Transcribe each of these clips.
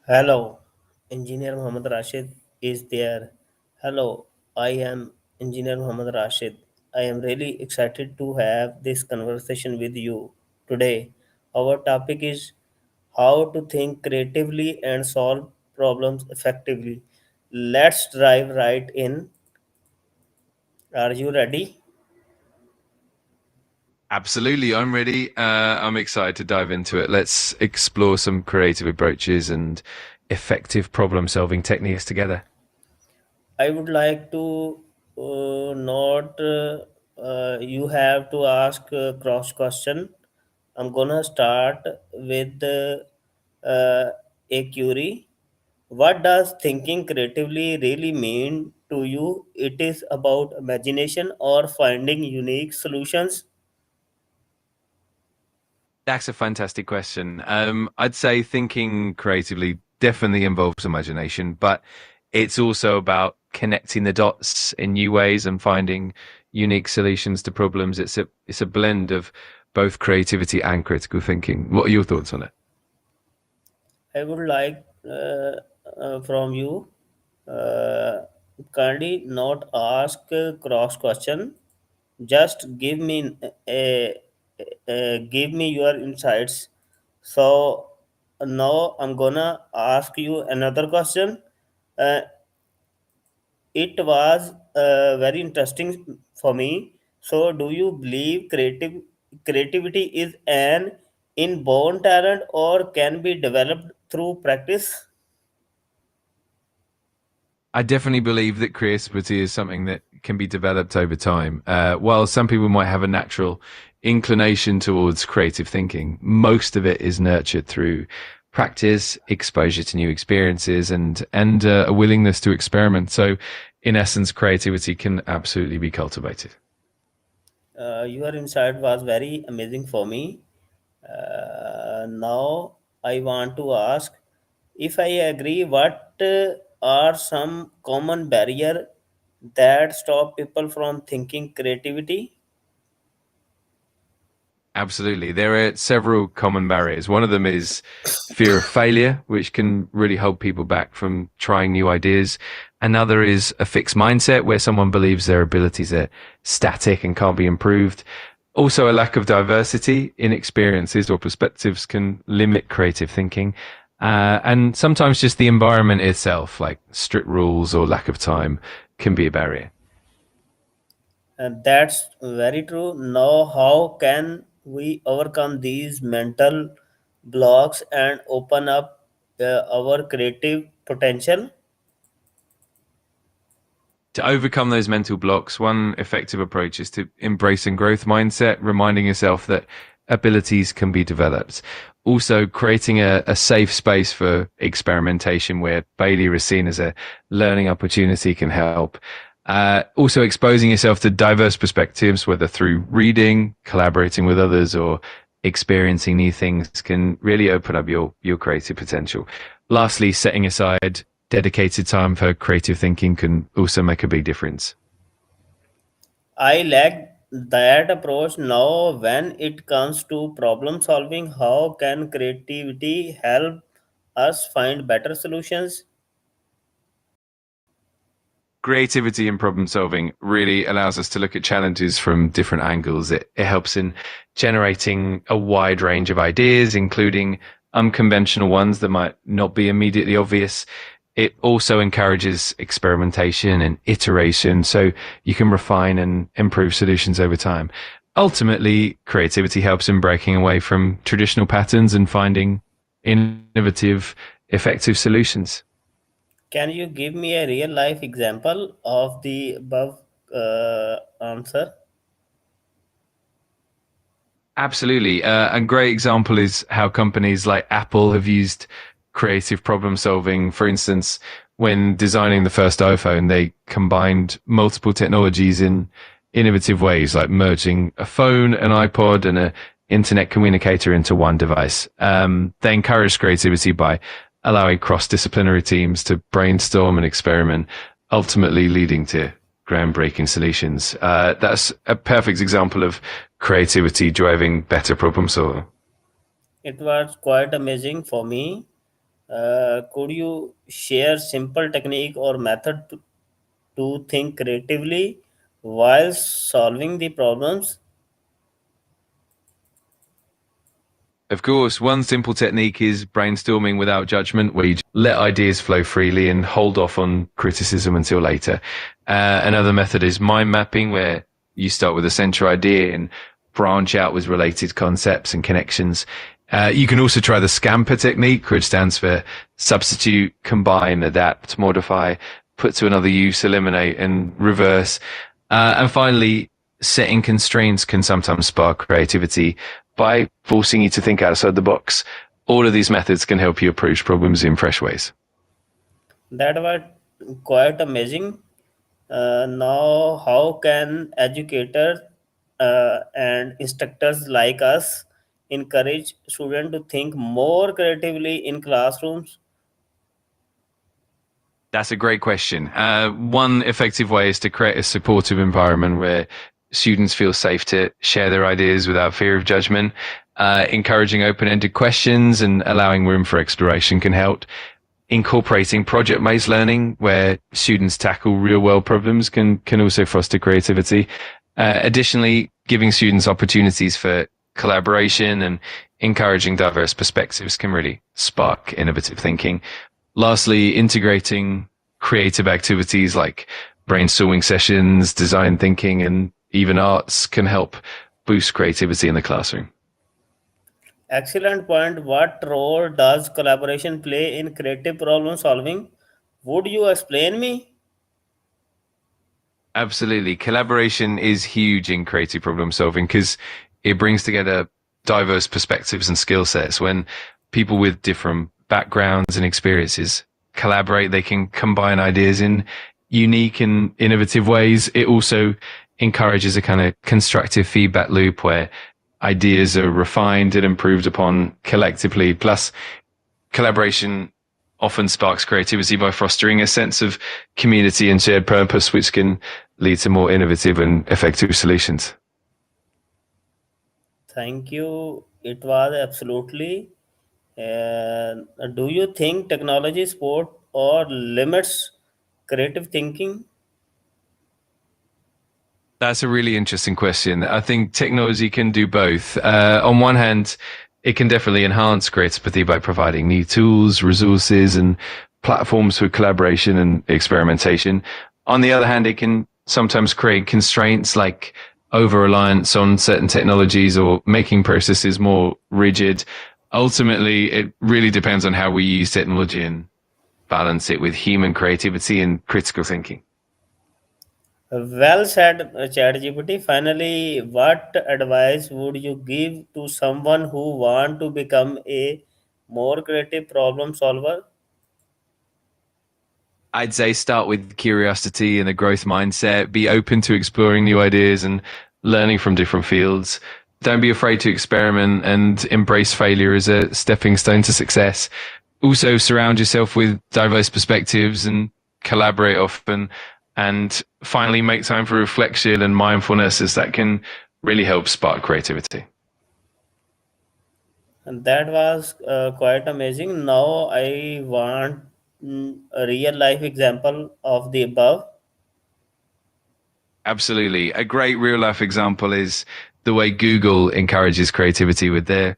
Hello, Engineer Muhammad Rashid is there. Hello, I am Engineer Muhammad Rashid. I am really excited to have this conversation with you today. Our topic is how to think creatively and solve problems effectively. Let's dive right in. Are you ready? Absolutely, I'm ready. I'm excited to dive into it. Let's explore some creative approaches and effective problem solving techniques together. I would like to not you have to ask cross question. I'm gonna start with a query. What does thinking creatively really mean to you? It is about imagination or finding unique solutions. That's a fantastic question. I'd say thinking creatively definitely involves imagination, but it's also about connecting the dots in new ways and finding unique solutions to problems. It's a blend of both creativity and critical thinking. What are your thoughts on it? I would like from you uh, kindly not ask cross question. Just give me your insights. So now I'm gonna ask you another question. Uh, it was very interesting for me. So, do you believe creativity is an inborn talent or can be developed through practice? I definitely believe that creativity is something that can be developed over time. While some people might have a natural inclination towards creative thinking, most of it is nurtured through practice, exposure to new experiences, and a willingness to experiment. So, in essence, creativity can absolutely be cultivated. Your insight was very amazing for me. Now I want to ask if I agree, what are some common barrier that stop people from thinking creativity? Absolutely. There are several common barriers. One of them is fear of failure, which can really hold people back from trying new ideas. Another is a fixed mindset where someone believes their abilities are static and can't be improved. Also, a lack of diversity in experiences or perspectives can limit creative thinking. And sometimes just the environment itself, like strict rules or lack of time, can be a barrier. And that's very true. Now, how can we overcome these mental blocks and open up our creative potential? To overcome those mental blocks, one effective approach is to embrace a growth mindset, reminding yourself that abilities can be developed. Also, creating a safe space for experimentation where failure is seen as a learning opportunity can help. Also, exposing yourself to diverse perspectives, whether through reading, collaborating with others, or experiencing new things, can really open up your creative potential. Lastly, setting aside dedicated time for creative thinking can also make a big difference. I like that approach. Now, when it comes to problem solving, how can creativity help us find better solutions? Creativity and problem solving really allows us to look at challenges from different angles. It helps in generating a wide range of ideas, including unconventional ones that might not be immediately obvious. It also encourages experimentation and iteration so you can refine and improve solutions over time. Ultimately, creativity helps in breaking away from traditional patterns and finding innovative, effective solutions. Can you give me a real life example of the above answer? Absolutely. A great example is how companies like Apple have used creative problem solving. For instance, when designing the first iPhone, they combined multiple technologies in innovative ways, like merging a phone, an iPod, and an internet communicator into one device. They encouraged creativity by allowing cross-disciplinary teams to brainstorm and experiment, ultimately leading to groundbreaking solutions. That's a perfect example of creativity driving better problem solving. It was quite amazing for me. Could you share simple technique or method to think creatively while solving the problems? Of course, one simple technique is brainstorming without judgment, where you just let ideas flow freely and hold off on criticism until later. Another method is mind mapping, where you start with a central idea and branch out with related concepts and connections. You can also try the scamper technique, which stands for substitute, combine, adapt, modify, put to another use, eliminate, and reverse. And finally, setting constraints can sometimes spark creativity by forcing you to think outside the box. All of these methods can help you approach problems in fresh ways. That was quite amazing. Now, how can educators and instructors like us encourage students to think more creatively in classrooms? That's a great question. One effective way is to create a supportive environment where students feel safe to share their ideas without fear of judgment. Encouraging open ended questions and allowing room for exploration can help. Incorporating project based learning where students tackle real world problems can also foster creativity. Additionally, giving students opportunities for collaboration and encouraging diverse perspectives can really spark innovative thinking. Lastly, integrating creative activities like brainstorming sessions, design thinking, and even arts can help boost creativity in the classroom. Excellent point. What role does collaboration play in creative problem solving? Would you explain me? Absolutely. Collaboration is huge in creative problem solving because it brings together diverse perspectives and skill sets. When people with different backgrounds and experiences collaborate, they can combine ideas in unique and innovative ways. It also encourages a kind of constructive feedback loop where ideas are refined and improved upon collectively. Plus, collaboration often sparks creativity by fostering a sense of community and shared purpose, which can lead to more innovative and effective solutions. Thank you. It was absolutely. Do you think technology support or limits creative thinking? That's a really interesting question. I think technology can do both. On one hand, it can definitely enhance creativity by providing new tools, resources, and platforms for collaboration and experimentation. On the other hand, it can sometimes create constraints like over reliance on certain technologies or making processes more rigid. Ultimately, it really depends on how we use technology and balance it with human creativity and critical thinking. Well said, ChatGPT. Finally, what advice would you give to someone who want to become a more creative problem solver? I'd say start with curiosity and a growth mindset. Be open to exploring new ideas and learning from different fields. Don't be afraid to experiment and embrace failure as a stepping stone to success. Also, surround yourself with diverse perspectives and collaborate often. And finally, make time for reflection and mindfulness, as that can really help spark creativity. And that was quite amazing. Now I want a real life example of the above. Absolutely. A great real life example is the way Google encourages creativity with their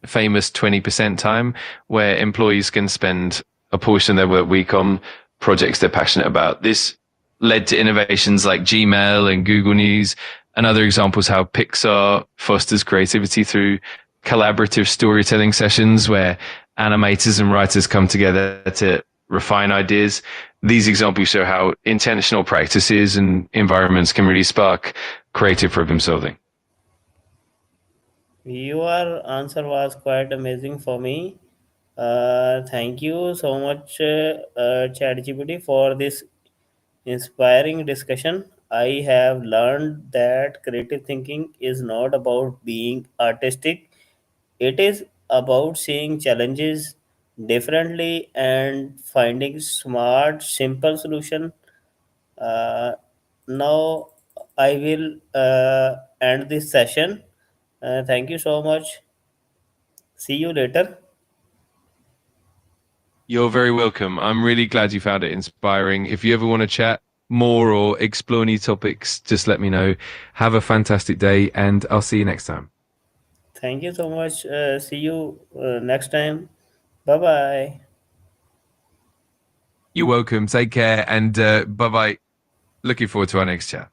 famous 20% time, where employees can spend a portion of their work week on projects they're passionate about. This led to innovations like Gmail and Google News. Another example is how Pixar fosters creativity through collaborative storytelling sessions where animators and writers come together to refine ideas. These examples show how intentional practices and environments can really spark creative problem solving. Your answer was quite amazing for me. Thank you so much, ChatGPT, for this inspiring discussion. I have learned that creative thinking is not about being artistic, it is about seeing challenges differently and finding smart, simple solution. Uh, Now I will end this session. Thank you so much. See you later. You're very welcome. I'm really glad you found it inspiring. If you ever want to chat more or explore new topics, just let me know. Have a fantastic day, and I'll see you next time. Thank you so much. See you next time. Bye bye. You're welcome. Take care, and bye bye. Looking forward to our next chat.